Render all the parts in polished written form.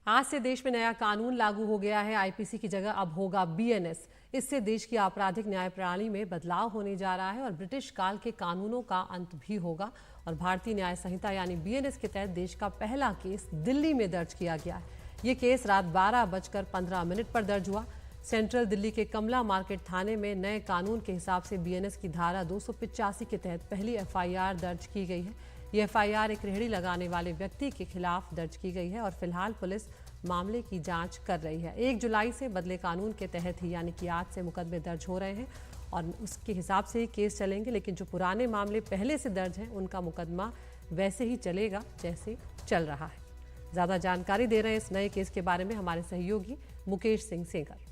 आज से देश में नया कानून लागू हो गया है। आईपीसी की जगह अब होगा बीएनएस। इससे देश की आपराधिक न्याय प्रणाली में बदलाव होने जा रहा है और ब्रिटिश काल के कानूनों का अंत भी होगा। और भारतीय न्याय संहिता यानी बीएनएस के तहत देश का पहला केस दिल्ली में दर्ज किया गया है। ये केस रात 12:15 पर दर्ज हुआ। सेंट्रल दिल्ली के कमला मार्केट थाने में नए कानून के हिसाब से बीएनएस की धारा 285 के तहत पहली एफआईआर दर्ज की गई है। ये एफआईआर एक रेहड़ी लगाने वाले व्यक्ति के खिलाफ दर्ज की गई है और फिलहाल पुलिस मामले की जांच कर रही है। 1 जुलाई से बदले कानून के तहत ही यानी कि आज से मुकदमे दर्ज हो रहे हैं और उसके हिसाब से ही केस चलेंगे। लेकिन जो पुराने मामले पहले से दर्ज हैं उनका मुकदमा वैसे ही चलेगा जैसे चल रहा है। ज़्यादा जानकारी दे रहे हैं इस नए केस के बारे में हमारे सहयोगी मुकेश सिंह सेंगर।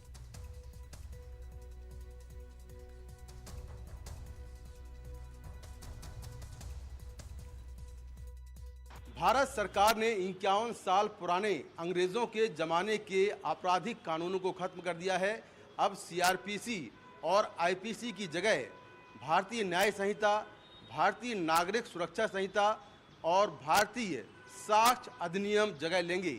भारत सरकार ने 51 साल पुराने अंग्रेजों के जमाने के आपराधिक कानूनों को खत्म कर दिया है। अब सीआरपीसी और आईपीसी की जगह भारतीय न्याय संहिता, भारतीय नागरिक सुरक्षा संहिता और भारतीय साक्ष्य अधिनियम जगह लेंगे।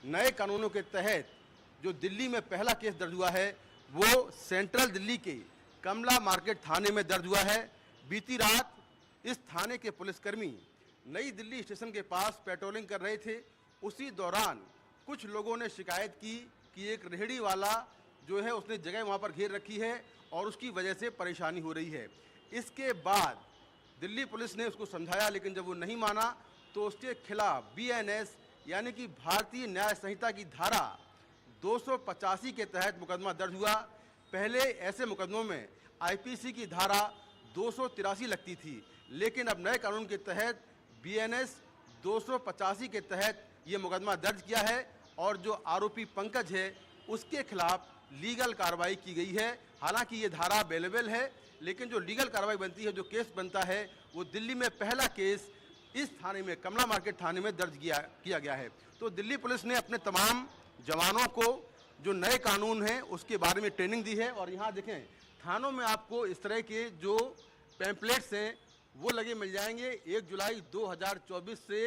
नए कानूनों के तहत जो दिल्ली में पहला केस दर्ज हुआ है वो सेंट्रल दिल्ली के कमला मार्केट थाने में दर्ज हुआ है। बीती रात इस थाने के पुलिसकर्मी नई दिल्ली स्टेशन के पास पेट्रोलिंग कर रहे थे। उसी दौरान कुछ लोगों ने शिकायत की कि एक रेहड़ी वाला जो है उसने जगह वहां पर घेर रखी है और उसकी वजह से परेशानी हो रही है। इसके बाद दिल्ली पुलिस ने उसको समझाया, लेकिन जब वो नहीं माना तो उसके खिलाफ बीएनएस यानी कि भारतीय न्याय संहिता की धारा 285 के तहत मुकदमा दर्ज हुआ। पहले ऐसे मुकदमों में आईपीसी की धारा 283 लगती थी, लेकिन अब नए कानून के तहत बीएनएस 285 के तहत ये मुकदमा दर्ज किया है और जो आरोपी पंकज है उसके खिलाफ लीगल कार्रवाई की गई है। हालांकि ये धारा अवेलेबल है, लेकिन जो लीगल कार्रवाई बनती है, जो केस बनता है, वो दिल्ली में पहला केस इस थाने में कमला मार्केट थाने में दर्ज किया गया है। तो दिल्ली पुलिस ने अपने तमाम जवानों को जो नए कानून हैं उसके बारे में ट्रेनिंग दी है। और यहाँ देखें, थानों में आपको इस तरह के जो पैम्पलेट्स हैं वो लगे मिल जाएंगे। 1 जुलाई 2024 से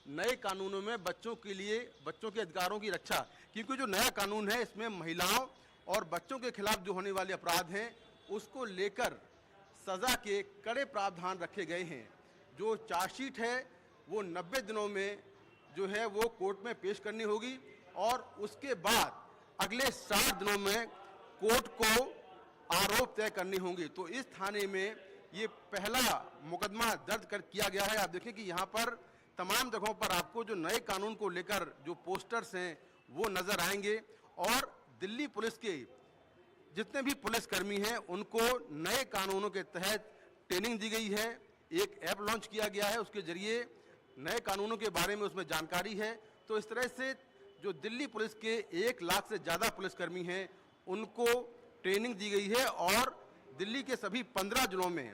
नए कानूनों में बच्चों के लिए बच्चों के अधिकारों की रक्षा, क्योंकि जो नया कानून है इसमें महिलाओं और बच्चों के खिलाफ जो होने वाले अपराध हैं उसको लेकर सज़ा के कड़े प्रावधान रखे गए हैं। जो चार्जशीट है वो 90 दिनों में जो है वो कोर्ट में पेश करनी होगी और उसके बाद अगले 60 दिनों में कोर्ट को आरोप तय करने होंगे। तो इस थाने में ये पहला मुकदमा दर्ज किया गया है। आप देखें कि यहाँ पर तमाम जगहों पर आपको जो नए कानून को लेकर जो पोस्टर्स हैं वो नज़र आएंगे और दिल्ली पुलिस के जितने भी पुलिसकर्मी हैं उनको नए कानूनों के तहत ट्रेनिंग दी गई है। एक ऐप लॉन्च किया गया है, उसके जरिए नए कानूनों के बारे में उसमें जानकारी है। तो इस तरह से जो दिल्ली पुलिस के 1 लाख से ज़्यादा पुलिसकर्मी हैं उनको ट्रेनिंग दी गई है और दिल्ली के सभी 15 जिलों में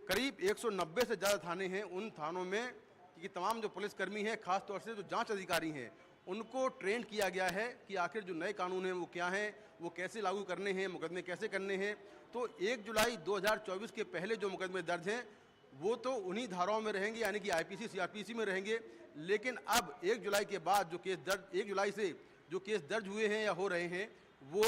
करीब 190 से ज़्यादा थाने हैं। उन थानों में कि तमाम जो पुलिसकर्मी हैं, खास तौर से जो जांच अधिकारी हैं, उनको ट्रेन किया गया है कि आखिर जो नए कानून हैं वो क्या हैं, वो कैसे लागू करने हैं, मुकदमे कैसे करने हैं। तो 1 जुलाई 2024 के पहले जो मुकदमे दर्ज हैं वो तो उन्हीं धाराओं में रहेंगे, यानी कि आईपीसी सीआरपीसी में रहेंगे। लेकिन अब 1 जुलाई के बाद जो केस दर्ज 1 जुलाई से जो केस दर्ज हुए हैं या हो रहे हैं वो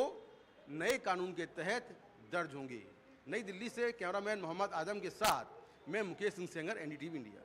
नए कानून के तहत दर्ज होंगे। नई दिल्ली से कैमरामैन मोहम्मद आदम के साथ मैं मुकेश सिंह सेंगर, एनडीटीवी इंडिया।